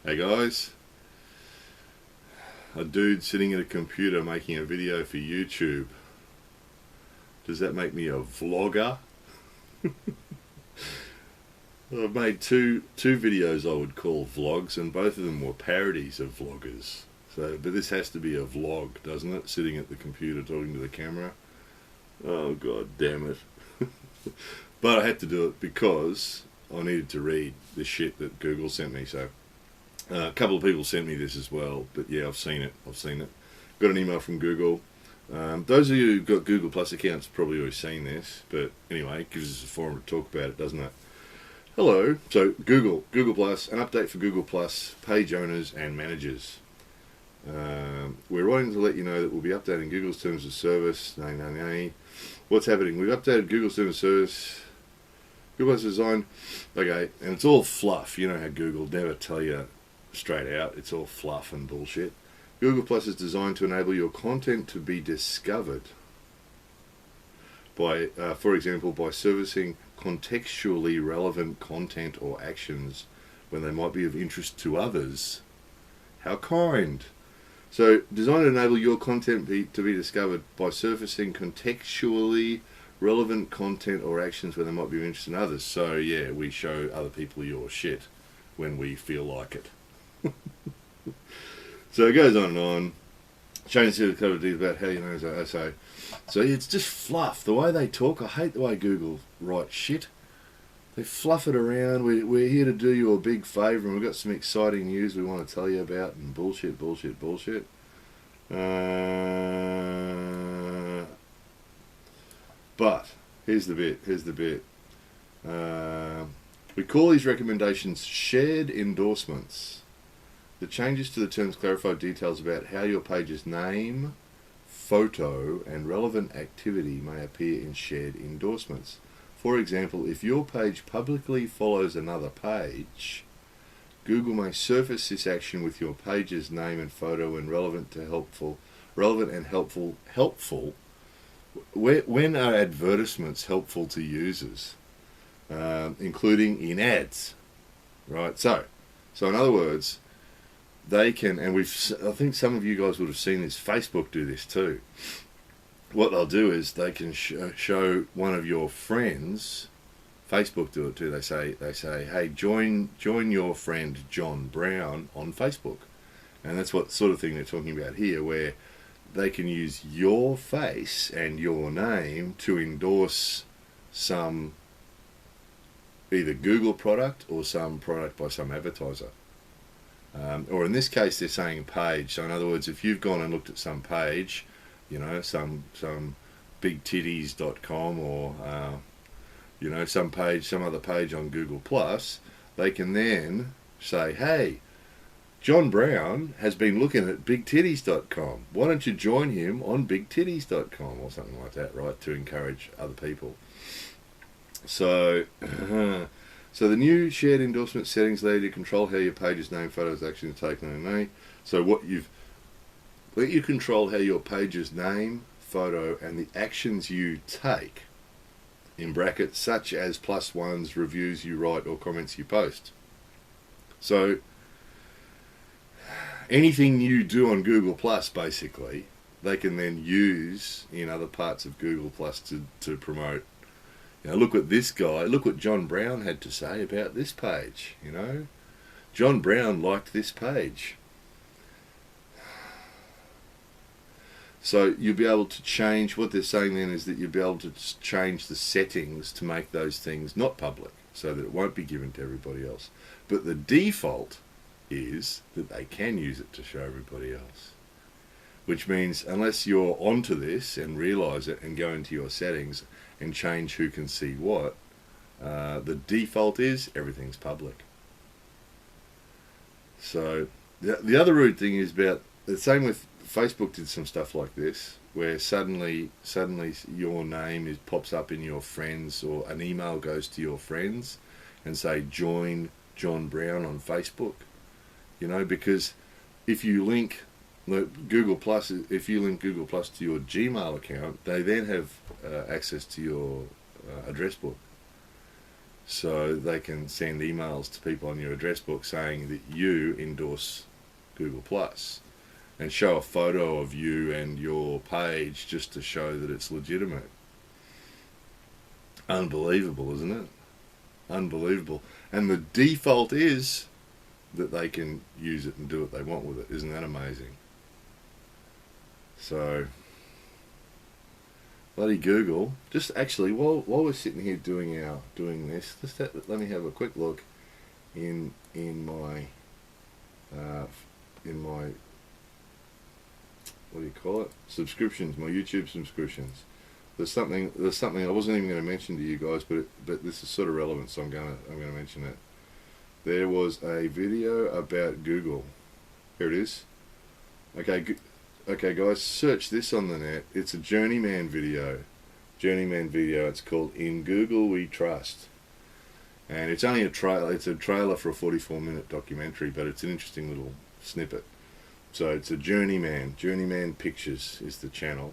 Hey guys, a dude sitting at a computer making a video for YouTube. Does that make me a vlogger? I've made two videos I would call vlogs, and both of them were parodies of vloggers. But this has to be a vlog, doesn't it? Sitting at the computer talking to the camera. Oh god damn it. But I had to do it because I needed to read the shit that Google sent me. So a couple of people sent me this as well, but yeah, I've seen it. Got an email from Google. Those of you who've got Google Plus accounts have probably already seen this, but anyway, it gives us a forum to talk about it, doesn't it? Hello. So Google Plus, an update for Google Plus page owners and managers. We're writing to let you know that we'll be updating Google's terms of service. What's happening? We've updated Google's terms of service. Google Plus design. Okay, and it's all fluff. You know how Google never tell you straight out. It's all fluff and bullshit. Google Plus is designed to enable your content to be discovered by, for example, by servicing contextually relevant content or actions when they might be of interest to others. How kind. So, designed to enable your content to be discovered by surfacing contextually relevant content or actions when they might be of interest in others. So, yeah, we show other people your shit when we feel like it. So it goes on and on. Shane said a couple of things about how you know. So it's just fluff. The way they talk, I hate the way Google writes shit. They fluff it around. We're here to do you a big favour, and we've got some exciting news we want to tell you about. And bullshit. But here's the bit. We call these recommendations shared endorsements. The changes to the terms clarify details about how your page's name, photo, and relevant activity may appear in shared endorsements. For example, if your page publicly follows another page, Google may surface this action with your page's name and photo when relevant and helpful. When are advertisements helpful to users, including in ads? Right. So in other words, they can, and I think some of you guys would have seen this. Facebook do this too. What they'll do is they can show one of your friends. Facebook do it too. They say, hey, join your friend John Brown on Facebook, and that's what sort of thing they're talking about here, where they can use your face and your name to endorse some either Google product or some product by some advertiser. Or in this case, they're saying page. So in other words, if you've gone and looked at some page, you know, some bigtitties.com or some other page on Google Plus, they can then say, hey, John Brown has been looking at bigtitties.com. Why don't you join him on bigtitties.com or something like that, right? To encourage other people. So the new shared endorsement settings allow you to control how your page's name, photos, actions are taken. So what let you control how your page's name, photo, and the actions you take, in brackets, such as +1s, reviews you write, or comments you post. So anything you do on Google Plus, basically, they can then use in other parts of Google Plus to promote. You know, look what John Brown had to say about this page, you know. John Brown liked this page. So you'll be able to change, what they're saying then is that you'll be able to change the settings to make those things not public, so that it won't be given to everybody else. But the default is that they can use it to show everybody else. Which means unless you're onto this and realise it and go into your settings and change who can see what, the default is everything's public. So the other rude thing is about the same with Facebook did some stuff like this, where suddenly your name pops up in your friends, or an email goes to your friends and say join John Brown on Facebook. You know, because if you link Google Plus, if you link Google Plus to your Gmail account, they then have access to your address book. so they can send emails to people on your address book saying that you endorse Google Plus, and show a photo of you and your page just to show that it's legitimate. Unbelievable, isn't it? Unbelievable. And the default is that they can use it and do what they want with it. Isn't that amazing? So, bloody Google. Just actually, while we're sitting here doing this, let me have a quick look in my what do you call it? Subscriptions, my YouTube subscriptions. There's something I wasn't even going to mention to you guys, but this is sort of relevant, so I'm going to mention it. There was a video about Google. Here it is. Okay, guys, search this on the net. It's a Journeyman video. It's called "In Google We Trust," and it's only a trailer. It's a trailer for a 44-minute documentary, but it's an interesting little snippet. So it's a Journeyman. Journeyman Pictures is the channel,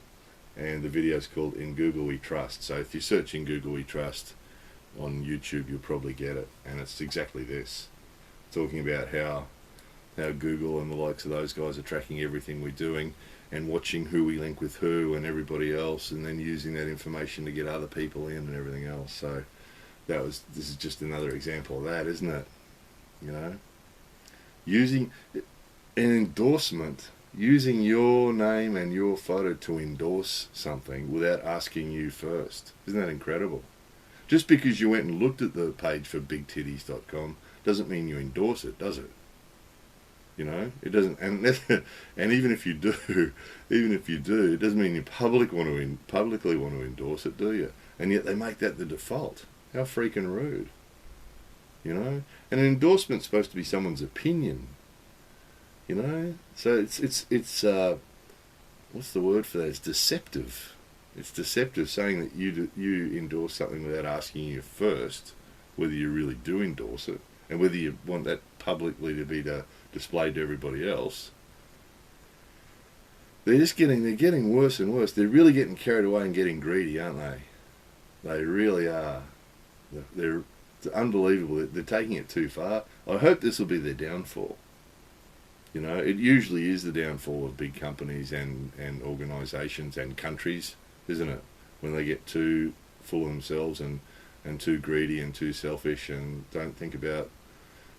and the video is called "In Google We Trust." So if you search "In Google We Trust" on YouTube, you'll probably get it, and it's exactly this, talking about how Google and the likes of those guys are tracking everything we're doing and watching who we link with who and everybody else, and then using that information to get other people in and everything else. So this is just another example of that, isn't it? You know, using an endorsement, using your name and your photo to endorse something without asking you first. Isn't that incredible? Just because you went and looked at the page for bigtitties.com doesn't mean you endorse it, does it? You know, it doesn't, and even if you do, it doesn't mean you publicly want to endorse it, do you? And yet they make that the default. How freaking rude, you know? And an endorsement's supposed to be someone's opinion, you know. So it's what's the word for that? It's deceptive. It's deceptive, saying that you endorse something without asking you first whether you really do endorse it, and whether you want that publicly to be displayed to everybody else. They're getting worse and worse. They're really getting carried away and getting greedy, aren't they? They really are. It's unbelievable. They're taking it too far. I hope this will be their downfall. You know, it usually is the downfall of big companies and organisations and countries, isn't it? When they get too full of themselves and too greedy and too selfish and don't think about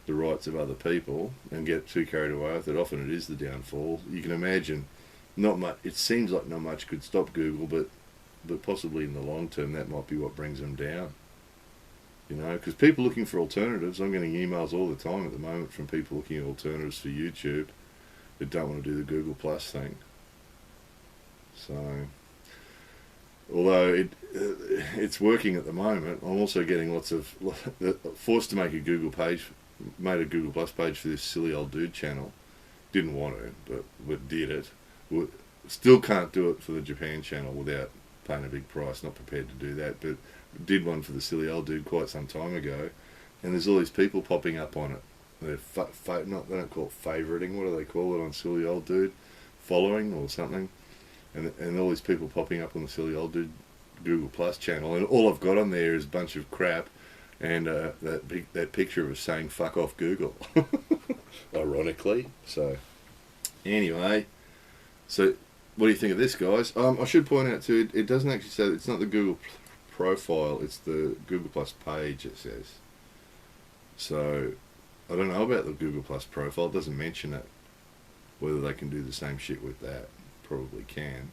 the rights of other people and get too carried away with it. Often it is the downfall. You can imagine not much. It seems like not much could stop Google, but possibly in the long term that might be what brings them down. You know, because people looking for alternatives. I'm getting emails all the time at the moment from people looking at alternatives for YouTube that don't want to do the Google Plus thing. So, although it's working at the moment, I'm also getting lots of forced to make a Google Plus page for this Silly Old Dude channel. Didn't want to, but did it. Still can't do it for the Japan channel without paying a big price. Not prepared to do that, but did one for the Silly Old Dude quite some time ago. And there's all these people popping up on it. They don't call it favoriting. What do they call it on Silly Old Dude? Following or something. And all these people popping up on the Silly Old Dude Google Plus channel, and all I've got on there is a bunch of crap and that picture of us saying "fuck off Google," ironically. So anyway, so what do you think of this, guys? I should point out too, it doesn't actually say, it's not the Google profile, it's the Google Plus page, it says. So I don't know about the Google Plus profile. It doesn't mention it. Whether they can do the same shit with that, probably can.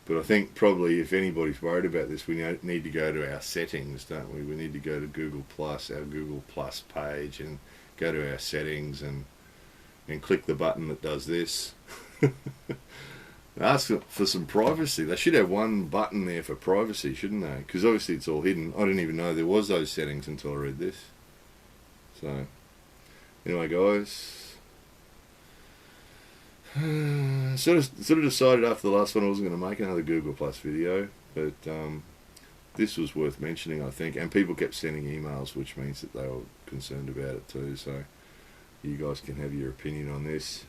But I think probably if anybody's worried about this, we need to go to our settings, don't we? We need to go to Google Plus, our Google Plus page, and go to our settings and click the button that does this. Ask for some privacy. They should have one button there for privacy, shouldn't they? Because obviously it's all hidden. I didn't even know there was those settings until I read this. So, anyway, guys. Sort of decided after the last one I wasn't going to make another Google Plus video, but this was worth mentioning, I think, and people kept sending emails, which means that they were concerned about it too, so you guys can have your opinion on this.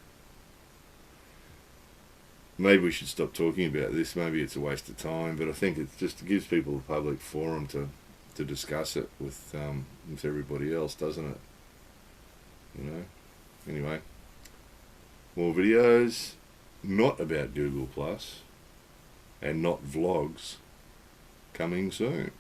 Maybe we should stop talking about this. Maybe it's a waste of time, but I think it just gives people a public forum to to discuss it with everybody else, doesn't it? You know. Anyway, more videos, not about Google Plus, and not vlogs, coming soon.